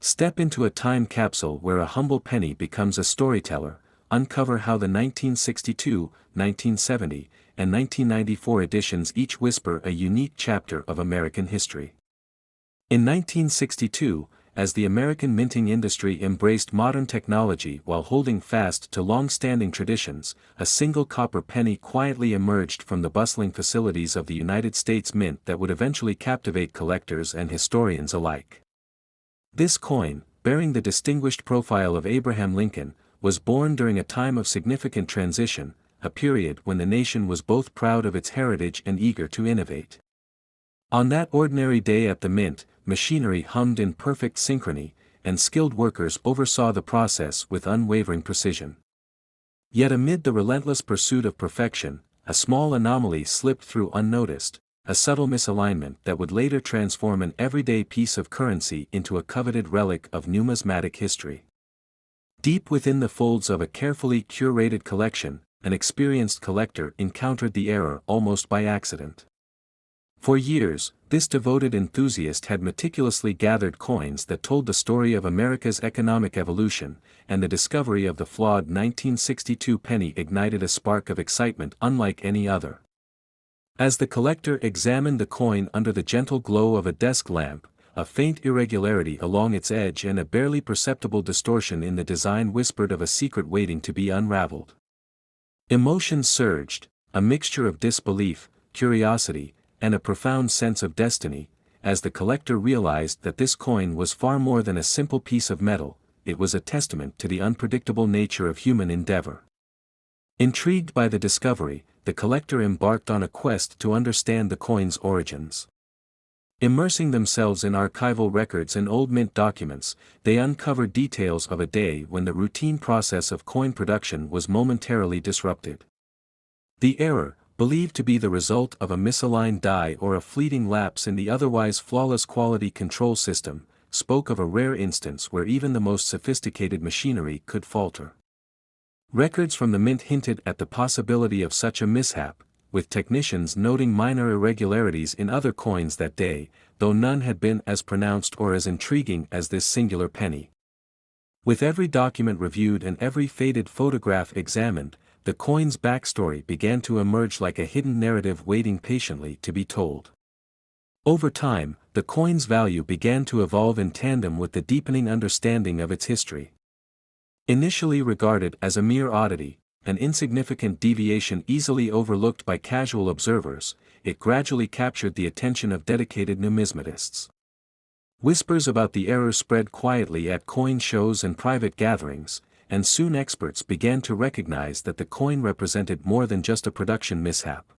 Step into a time capsule where a humble penny becomes a storyteller, uncover how the 1962, 1970, and 1994 editions each whisper a unique chapter of American history. In 1962, as the American minting industry embraced modern technology while holding fast to long-standing traditions, a single copper penny quietly emerged from the bustling facilities of the United States Mint that would eventually captivate collectors and historians alike. This coin, bearing the distinguished profile of Abraham Lincoln, was born during a time of significant transition, a period when the nation was both proud of its heritage and eager to innovate. On that ordinary day at the Mint, machinery hummed in perfect synchrony, and skilled workers oversaw the process with unwavering precision. Yet amid the relentless pursuit of perfection, a small anomaly slipped through unnoticed, a subtle misalignment that would later transform an everyday piece of currency into a coveted relic of numismatic history. Deep within the folds of a carefully curated collection, an experienced collector encountered the error almost by accident. For years, this devoted enthusiast had meticulously gathered coins that told the story of America's economic evolution, and the discovery of the flawed 1962 penny ignited a spark of excitement unlike any other. As the collector examined the coin under the gentle glow of a desk lamp, a faint irregularity along its edge and a barely perceptible distortion in the design whispered of a secret waiting to be unraveled. Emotions surged, a mixture of disbelief, curiosity, and a profound sense of destiny, as the collector realized that this coin was far more than a simple piece of metal, it was a testament to the unpredictable nature of human endeavor. Intrigued by the discovery, the collector embarked on a quest to understand the coin's origins. Immersing themselves in archival records and old mint documents, they uncovered details of a day when the routine process of coin production was momentarily disrupted. The error, believed to be the result of a misaligned die or a fleeting lapse in the otherwise flawless quality control system, spoke of a rare instance where even the most sophisticated machinery could falter. Records from the Mint hinted at the possibility of such a mishap, with technicians noting minor irregularities in other coins that day, though none had been as pronounced or as intriguing as this singular penny. With every document reviewed and every faded photograph examined, the coin's backstory began to emerge like a hidden narrative waiting patiently to be told. Over time, the coin's value began to evolve in tandem with the deepening understanding of its history. Initially regarded as a mere oddity, an insignificant deviation easily overlooked by casual observers, it gradually captured the attention of dedicated numismatists. Whispers about the error spread quietly at coin shows and private gatherings, and soon experts began to recognize that the coin represented more than just a production mishap.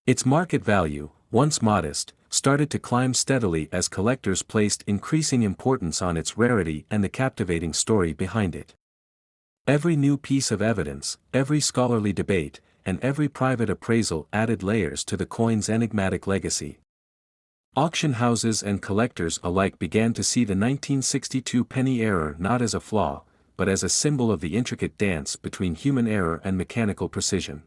Its market value, once modest, started to climb steadily as collectors placed increasing importance on its rarity and the captivating story behind it. Every new piece of evidence, every scholarly debate, and every private appraisal added layers to the coin's enigmatic legacy. Auction houses and collectors alike began to see the 1962 penny error not as a flaw, but as a symbol of the intricate dance between human error and mechanical precision.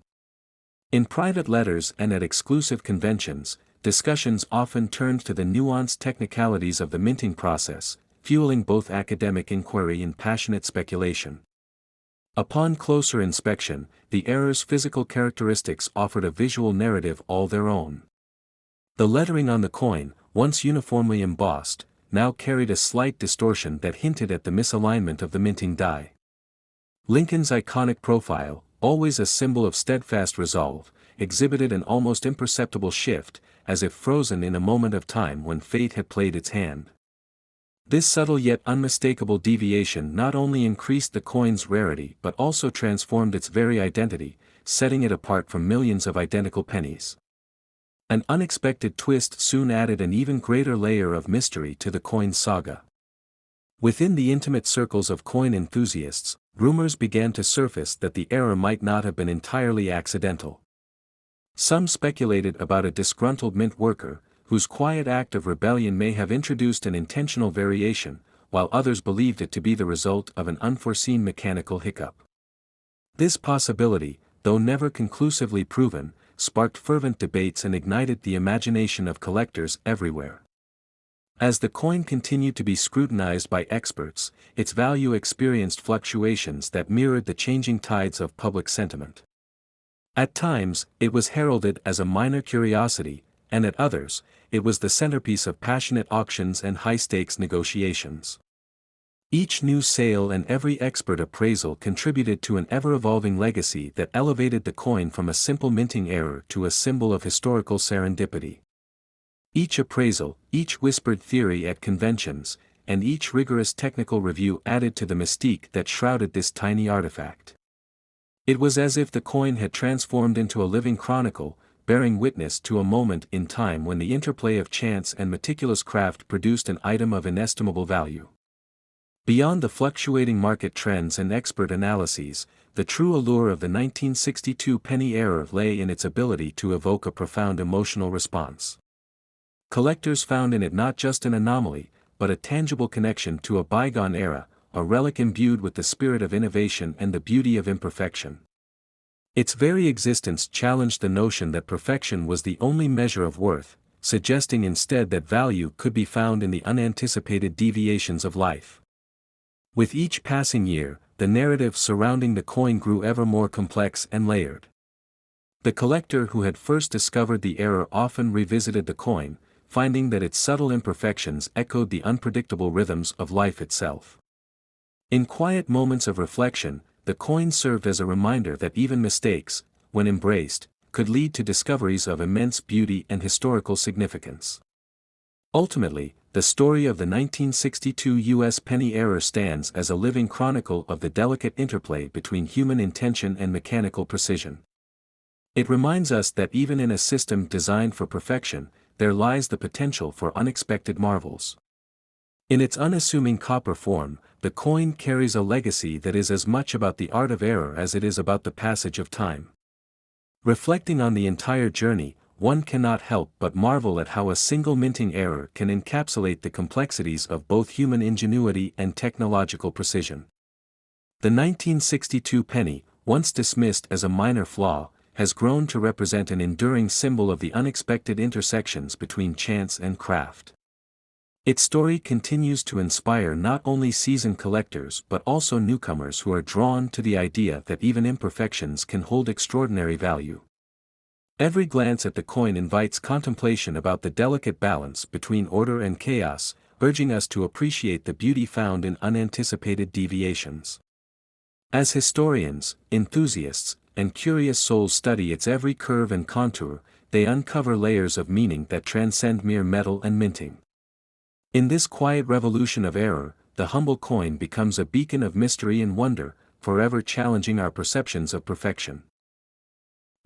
In private letters and at exclusive conventions, discussions often turned to the nuanced technicalities of the minting process, fueling both academic inquiry and passionate speculation. Upon closer inspection, the error's physical characteristics offered a visual narrative all their own. The lettering on the coin, once uniformly embossed, now carried a slight distortion that hinted at the misalignment of the minting die. Lincoln's iconic profile, always a symbol of steadfast resolve, exhibited an almost imperceptible shift, as if frozen in a moment of time when fate had played its hand. This subtle yet unmistakable deviation not only increased the coin's rarity but also transformed its very identity, setting it apart from millions of identical pennies. An unexpected twist soon added an even greater layer of mystery to the coin's saga. Within the intimate circles of coin enthusiasts, rumors began to surface that the error might not have been entirely accidental. Some speculated about a disgruntled mint worker, whose quiet act of rebellion may have introduced an intentional variation, while others believed it to be the result of an unforeseen mechanical hiccup. This possibility, though never conclusively proven, sparked fervent debates and ignited the imagination of collectors everywhere. As the coin continued to be scrutinized by experts, its value experienced fluctuations that mirrored the changing tides of public sentiment. At times, it was heralded as a minor curiosity, and at others, it was the centerpiece of passionate auctions and high-stakes negotiations. Each new sale and every expert appraisal contributed to an ever-evolving legacy that elevated the coin from a simple minting error to a symbol of historical serendipity. Each appraisal, each whispered theory at conventions, and each rigorous technical review added to the mystique that shrouded this tiny artifact. It was as if the coin had transformed into a living chronicle, bearing witness to a moment in time when the interplay of chance and meticulous craft produced an item of inestimable value. Beyond the fluctuating market trends and expert analyses, the true allure of the 1962 penny error lay in its ability to evoke a profound emotional response. Collectors found in it not just an anomaly, but a tangible connection to a bygone era, a relic imbued with the spirit of innovation and the beauty of imperfection. Its very existence challenged the notion that perfection was the only measure of worth, suggesting instead that value could be found in the unanticipated deviations of life. With each passing year, the narrative surrounding the coin grew ever more complex and layered. The collector who had first discovered the error often revisited the coin, finding that its subtle imperfections echoed the unpredictable rhythms of life itself. In quiet moments of reflection, the coin served as a reminder that even mistakes, when embraced, could lead to discoveries of immense beauty and historical significance. Ultimately, the story of the 1962 U.S. penny error stands as a living chronicle of the delicate interplay between human intention and mechanical precision. It reminds us that even in a system designed for perfection, there lies the potential for unexpected marvels. In its unassuming copper form, the coin carries a legacy that is as much about the art of error as it is about the passage of time. Reflecting on the entire journey, one cannot help but marvel at how a single minting error can encapsulate the complexities of both human ingenuity and technological precision. The 1962 penny, once dismissed as a minor flaw, has grown to represent an enduring symbol of the unexpected intersections between chance and craft. Its story continues to inspire not only seasoned collectors but also newcomers who are drawn to the idea that even imperfections can hold extraordinary value. Every glance at the coin invites contemplation about the delicate balance between order and chaos, urging us to appreciate the beauty found in unanticipated deviations. As historians, enthusiasts, and curious souls study its every curve and contour, they uncover layers of meaning that transcend mere metal and minting. In this quiet revolution of error, the humble coin becomes a beacon of mystery and wonder, forever challenging our perceptions of perfection.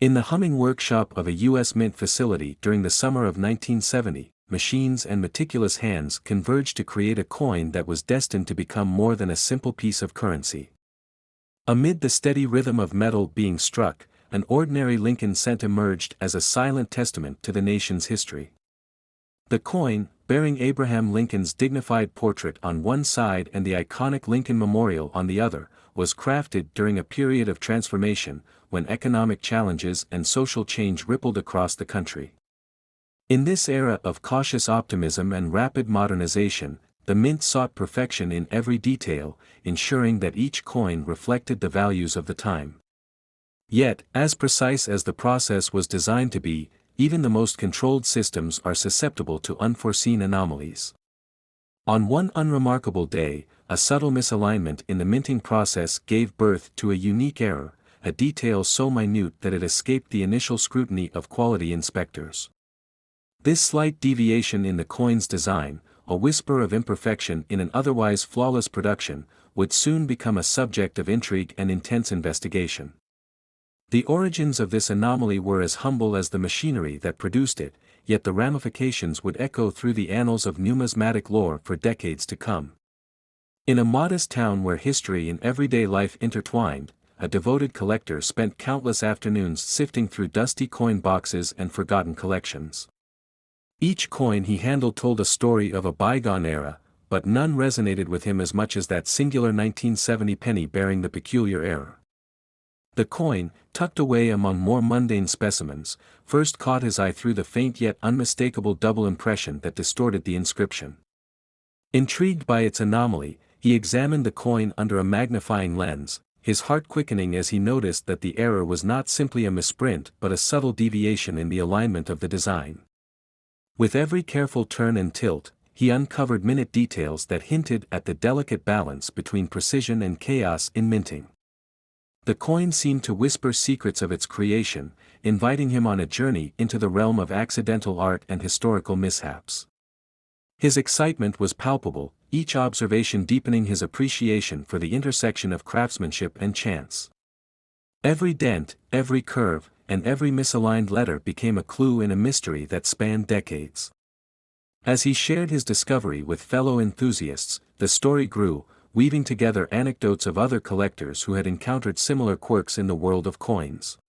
In the humming workshop of a U.S. Mint facility during the summer of 1970, machines and meticulous hands converged to create a coin that was destined to become more than a simple piece of currency. Amid the steady rhythm of metal being struck, an ordinary Lincoln cent emerged as a silent testament to the nation's history. The coin, bearing Abraham Lincoln's dignified portrait on one side and the iconic Lincoln Memorial on the other, was crafted during a period of transformation, when economic challenges and social change rippled across the country. In this era of cautious optimism and rapid modernization, the mint sought perfection in every detail, ensuring that each coin reflected the values of the time. Yet, as precise as the process was designed to be, even the most controlled systems are susceptible to unforeseen anomalies. On one unremarkable day, a subtle misalignment in the minting process gave birth to a unique error, a detail so minute that it escaped the initial scrutiny of quality inspectors. This slight deviation in the coin's design, a whisper of imperfection in an otherwise flawless production, would soon become a subject of intrigue and intense investigation. The origins of this anomaly were as humble as the machinery that produced it, yet the ramifications would echo through the annals of numismatic lore for decades to come. In a modest town where history and everyday life intertwined, a devoted collector spent countless afternoons sifting through dusty coin boxes and forgotten collections. Each coin he handled told a story of a bygone era, but none resonated with him as much as that singular 1970 penny bearing the peculiar error. The coin, tucked away among more mundane specimens, first caught his eye through the faint yet unmistakable double impression that distorted the inscription. Intrigued by its anomaly, he examined the coin under a magnifying lens, his heart quickening as he noticed that the error was not simply a misprint but a subtle deviation in the alignment of the design. With every careful turn and tilt, he uncovered minute details that hinted at the delicate balance between precision and chaos in minting. The coin seemed to whisper secrets of its creation, inviting him on a journey into the realm of accidental art and historical mishaps. His excitement was palpable, each observation deepening his appreciation for the intersection of craftsmanship and chance. Every dent, every curve, and every misaligned letter became a clue in a mystery that spanned decades. As he shared his discovery with fellow enthusiasts, the story grew, weaving together anecdotes of other collectors who had encountered similar quirks in the world of coins.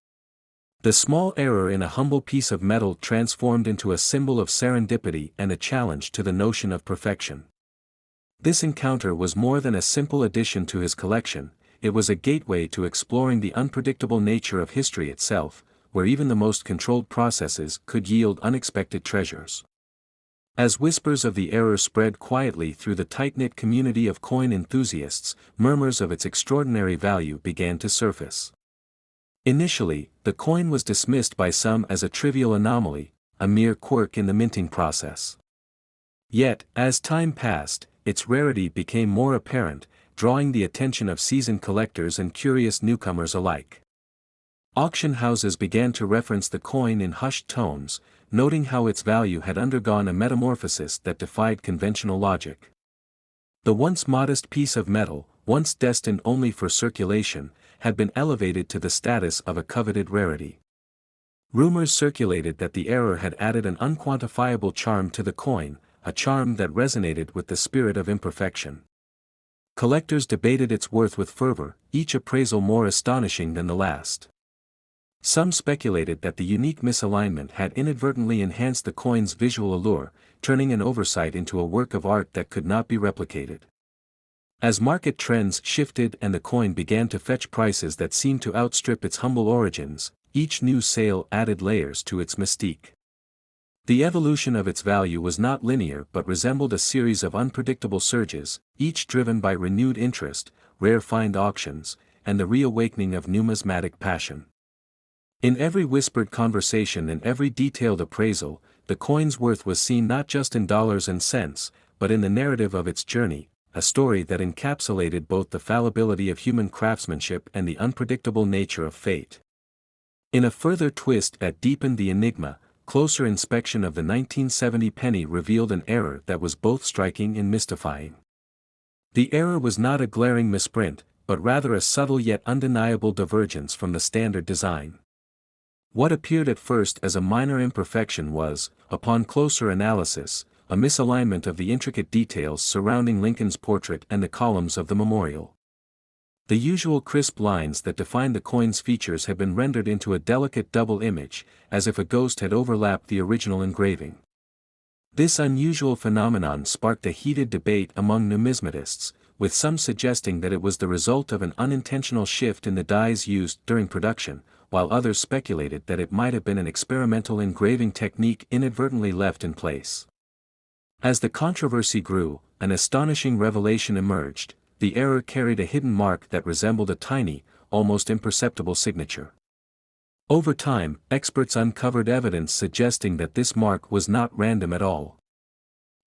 The small error in a humble piece of metal transformed into a symbol of serendipity and a challenge to the notion of perfection. This encounter was more than a simple addition to his collection, it was a gateway to exploring the unpredictable nature of history itself, where even the most controlled processes could yield unexpected treasures. As whispers of the error spread quietly through the tight-knit community of coin enthusiasts, murmurs of its extraordinary value began to surface. Initially, the coin was dismissed by some as a trivial anomaly, a mere quirk in the minting process. Yet, as time passed, its rarity became more apparent, drawing the attention of seasoned collectors and curious newcomers alike. Auction houses began to reference the coin in hushed tones, noting how its value had undergone a metamorphosis that defied conventional logic. The once modest piece of metal, once destined only for circulation, had been elevated to the status of a coveted rarity. Rumors circulated that the error had added an unquantifiable charm to the coin, a charm that resonated with the spirit of imperfection. Collectors debated its worth with fervor, each appraisal more astonishing than the last. Some speculated that the unique misalignment had inadvertently enhanced the coin's visual allure, turning an oversight into a work of art that could not be replicated. As market trends shifted and the coin began to fetch prices that seemed to outstrip its humble origins, each new sale added layers to its mystique. The evolution of its value was not linear but resembled a series of unpredictable surges, each driven by renewed interest, rare find auctions, and the reawakening of numismatic passion. In every whispered conversation and every detailed appraisal, the coin's worth was seen not just in dollars and cents, but in the narrative of its journey, a story that encapsulated both the fallibility of human craftsmanship and the unpredictable nature of fate. In a further twist that deepened the enigma, closer inspection of the 1970 penny revealed an error that was both striking and mystifying. The error was not a glaring misprint, but rather a subtle yet undeniable divergence from the standard design. What appeared at first as a minor imperfection was, upon closer analysis, a misalignment of the intricate details surrounding Lincoln's portrait and the columns of the memorial. The usual crisp lines that defined the coin's features had been rendered into a delicate double image, as if a ghost had overlapped the original engraving. This unusual phenomenon sparked a heated debate among numismatists, with some suggesting that it was the result of an unintentional shift in the dies used during production, while others speculated that it might have been an experimental engraving technique inadvertently left in place. As the controversy grew, an astonishing revelation emerged: the error carried a hidden mark that resembled a tiny, almost imperceptible signature. Over time, experts uncovered evidence suggesting that this mark was not random at all.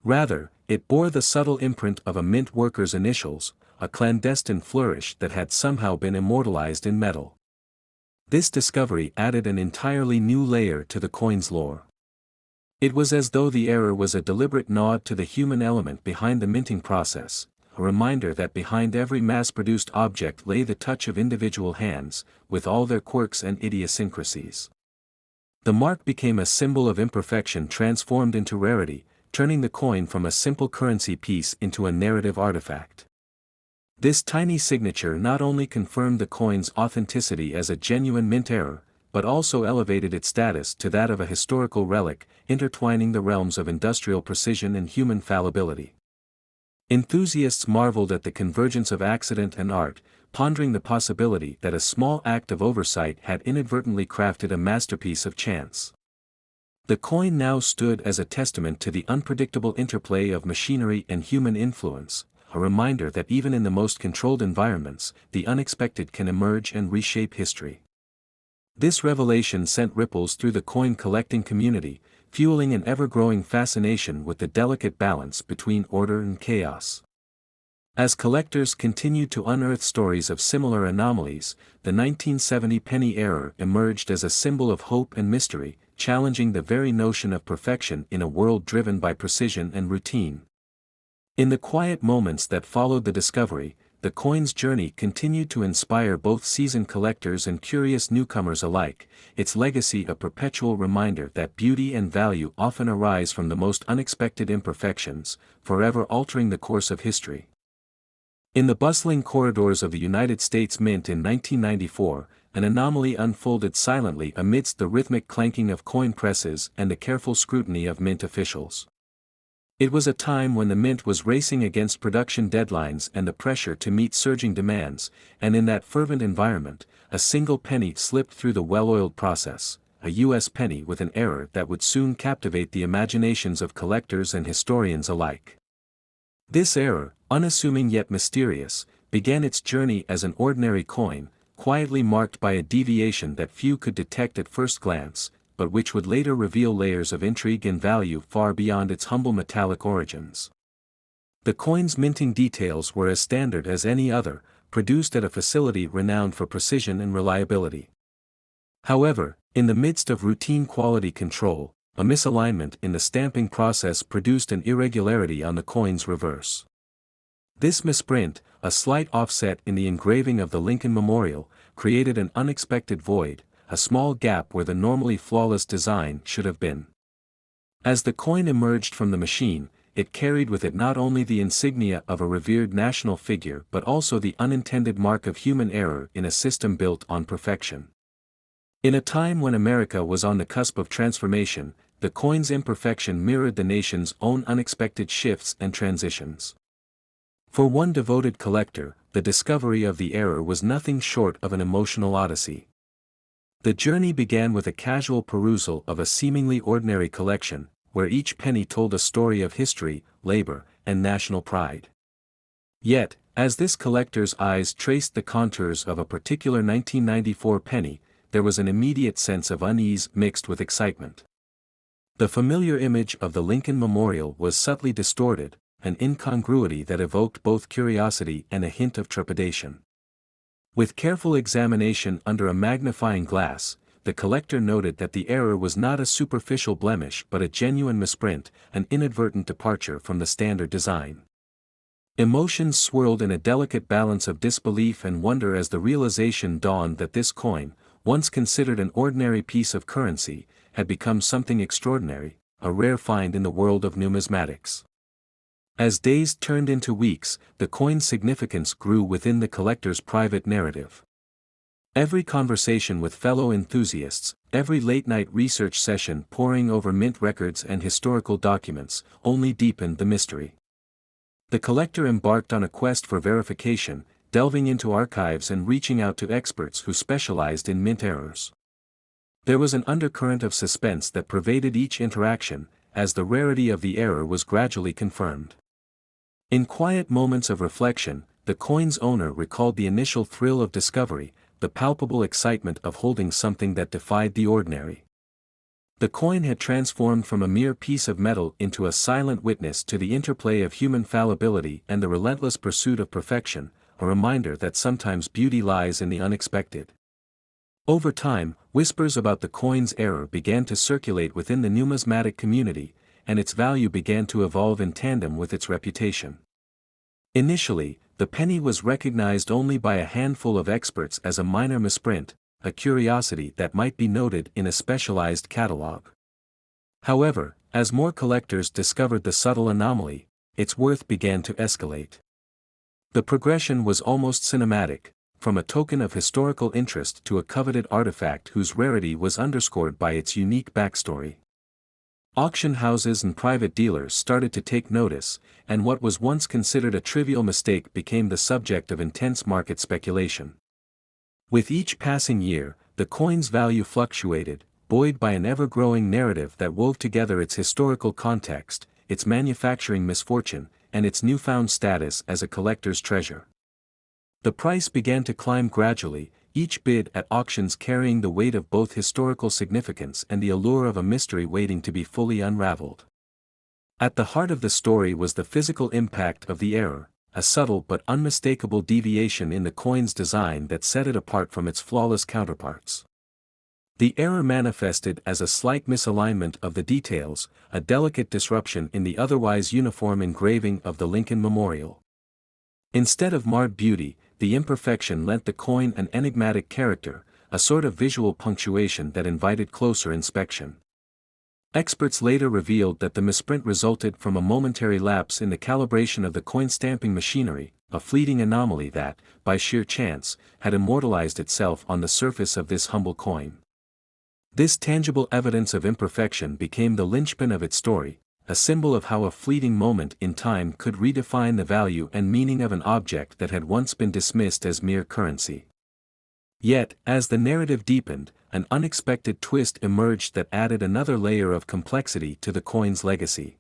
Rather, it bore the subtle imprint of a mint worker's initials, a clandestine flourish that had somehow been immortalized in metal. This discovery added an entirely new layer to the coin's lore. It was as though the error was a deliberate nod to the human element behind the minting process, a reminder that behind every mass-produced object lay the touch of individual hands, with all their quirks and idiosyncrasies. The mark became a symbol of imperfection transformed into rarity, turning the coin from a simple currency piece into a narrative artifact. This tiny signature not only confirmed the coin's authenticity as a genuine mint error, but also elevated its status to that of a historical relic, intertwining the realms of industrial precision and human fallibility. Enthusiasts marveled at the convergence of accident and art, pondering the possibility that a small act of oversight had inadvertently crafted a masterpiece of chance. The coin now stood as a testament to the unpredictable interplay of machinery and human influence, a reminder that even in the most controlled environments, the unexpected can emerge and reshape history. This revelation sent ripples through the coin collecting community, fueling an ever-growing fascination with the delicate balance between order and chaos. As collectors continued to unearth stories of similar anomalies, the 1970 penny error emerged as a symbol of hope and mystery, challenging the very notion of perfection in a world driven by precision and routine. In the quiet moments that followed the discovery, the coin's journey continued to inspire both seasoned collectors and curious newcomers alike, its legacy a perpetual reminder that beauty and value often arise from the most unexpected imperfections, forever altering the course of history. In the bustling corridors of the United States Mint in 1994, an anomaly unfolded silently amidst the rhythmic clanking of coin presses and the careful scrutiny of Mint officials. It was a time when the Mint was racing against production deadlines and the pressure to meet surging demands, and in that fervent environment, a single penny slipped through the well-oiled process, a U.S. penny with an error that would soon captivate the imaginations of collectors and historians alike. This error, unassuming yet mysterious, began its journey as an ordinary coin, quietly marked by a deviation that few could detect at first glance, but which would later reveal layers of intrigue and value far beyond its humble metallic origins. The coin's minting details were as standard as any other, produced at a facility renowned for precision and reliability. However, in the midst of routine quality control, a misalignment in the stamping process produced an irregularity on the coin's reverse. This misprint, a slight offset in the engraving of the Lincoln Memorial, created an unexpected void, a small gap where the normally flawless design should have been. As the coin emerged from the machine, it carried with it not only the insignia of a revered national figure but also the unintended mark of human error in a system built on perfection. In a time when America was on the cusp of transformation, the coin's imperfection mirrored the nation's own unexpected shifts and transitions. For one devoted collector, the discovery of the error was nothing short of an emotional odyssey. The journey began with a casual perusal of a seemingly ordinary collection, where each penny told a story of history, labor, and national pride. Yet, as this collector's eyes traced the contours of a particular 1994 penny, there was an immediate sense of unease mixed with excitement. The familiar image of the Lincoln Memorial was subtly distorted, an incongruity that evoked both curiosity and a hint of trepidation. With careful examination under a magnifying glass, the collector noted that the error was not a superficial blemish but a genuine misprint, an inadvertent departure from the standard design. Emotions swirled in a delicate balance of disbelief and wonder as the realization dawned that this coin, once considered an ordinary piece of currency, had become something extraordinary, a rare find in the world of numismatics. As days turned into weeks, the coin's significance grew within the collector's private narrative. Every conversation with fellow enthusiasts, every late-night research session poring over mint records and historical documents, only deepened the mystery. The collector embarked on a quest for verification, delving into archives and reaching out to experts who specialized in mint errors. There was an undercurrent of suspense that pervaded each interaction, as the rarity of the error was gradually confirmed. In quiet moments of reflection, the coin's owner recalled the initial thrill of discovery, the palpable excitement of holding something that defied the ordinary. The coin had transformed from a mere piece of metal into a silent witness to the interplay of human fallibility and the relentless pursuit of perfection, a reminder that sometimes beauty lies in the unexpected. Over time, whispers about the coin's error began to circulate within the numismatic community, and its value began to evolve in tandem with its reputation. Initially, the penny was recognized only by a handful of experts as a minor misprint, a curiosity that might be noted in a specialized catalog. However, as more collectors discovered the subtle anomaly, its worth began to escalate. The progression was almost cinematic, from a token of historical interest to a coveted artifact whose rarity was underscored by its unique backstory. Auction houses and private dealers started to take notice, and what was once considered a trivial mistake became the subject of intense market speculation. With each passing year, the coin's value fluctuated, buoyed by an ever-growing narrative that wove together its historical context, its manufacturing misfortune, and its newfound status as a collector's treasure. The price began to climb gradually, each bid at auctions carrying the weight of both historical significance and the allure of a mystery waiting to be fully unraveled. At the heart of the story was the physical impact of the error, a subtle but unmistakable deviation in the coin's design that set it apart from its flawless counterparts. The error manifested as a slight misalignment of the details, a delicate disruption in the otherwise uniform engraving of the Lincoln Memorial. Instead of marred beauty, the imperfection lent the coin an enigmatic character, a sort of visual punctuation that invited closer inspection. Experts later revealed that the misprint resulted from a momentary lapse in the calibration of the coin stamping machinery, a fleeting anomaly that, by sheer chance, had immortalized itself on the surface of this humble coin. This tangible evidence of imperfection became the linchpin of its story, a symbol of how a fleeting moment in time could redefine the value and meaning of an object that had once been dismissed as mere currency. Yet, as the narrative deepened, an unexpected twist emerged that added another layer of complexity to the coin's legacy.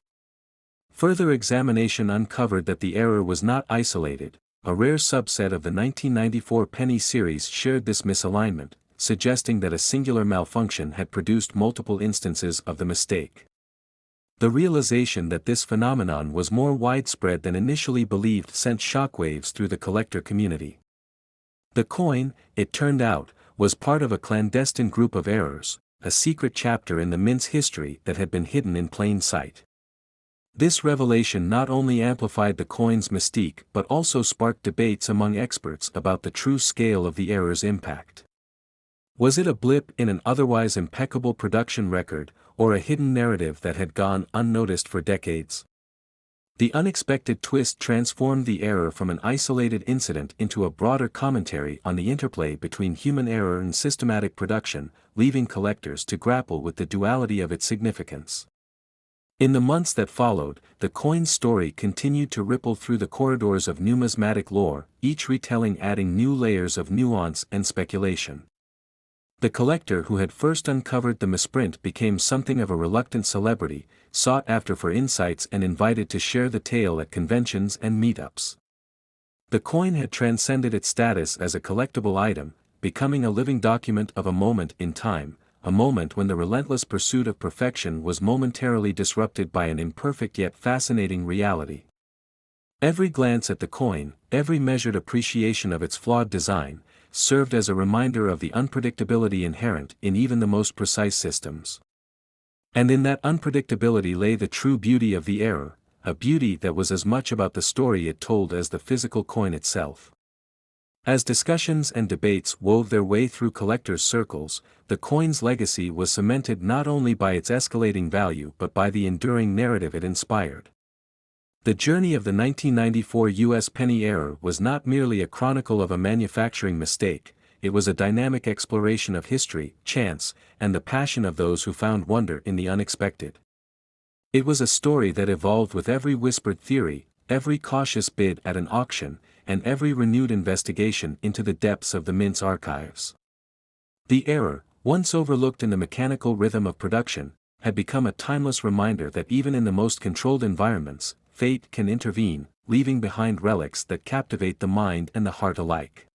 Further examination uncovered that the error was not isolated. A rare subset of the 1994 penny series shared this misalignment, suggesting that a singular malfunction had produced multiple instances of the mistake. The realization that this phenomenon was more widespread than initially believed sent shockwaves through the collector community. The coin, it turned out, was part of a clandestine group of errors, a secret chapter in the mint's history that had been hidden in plain sight. This revelation not only amplified the coin's mystique but also sparked debates among experts about the true scale of the error's impact. Was it a blip in an otherwise impeccable production record, or a hidden narrative that had gone unnoticed for decades? The unexpected twist transformed the error from an isolated incident into a broader commentary on the interplay between human error and systematic production, leaving collectors to grapple with the duality of its significance. In the months that followed, the coin's story continued to ripple through the corridors of numismatic lore, each retelling adding new layers of nuance and speculation. The collector who had first uncovered the misprint became something of a reluctant celebrity, sought after for insights and invited to share the tale at conventions and meetups. The coin had transcended its status as a collectible item, becoming a living document of a moment in time, a moment when the relentless pursuit of perfection was momentarily disrupted by an imperfect yet fascinating reality. Every glance at the coin, every measured appreciation of its flawed design, served as a reminder of the unpredictability inherent in even the most precise systems. And in that unpredictability lay the true beauty of the error, a beauty that was as much about the story it told as the physical coin itself. As discussions and debates wove their way through collectors' circles, the coin's legacy was cemented not only by its escalating value but by the enduring narrative it inspired. The journey of the 1994 U.S. penny error was not merely a chronicle of a manufacturing mistake, it was a dynamic exploration of history, chance, and the passion of those who found wonder in the unexpected. It was a story that evolved with every whispered theory, every cautious bid at an auction, and every renewed investigation into the depths of the mint's archives. The error, once overlooked in the mechanical rhythm of production, had become a timeless reminder that even in the most controlled environments, fate can intervene, leaving behind relics that captivate the mind and the heart alike.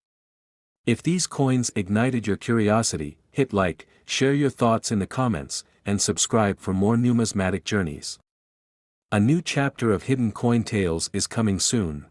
If these coins ignited your curiosity, hit like, share your thoughts in the comments, and subscribe for more numismatic journeys. A new chapter of Hidden Coin Tales is coming soon.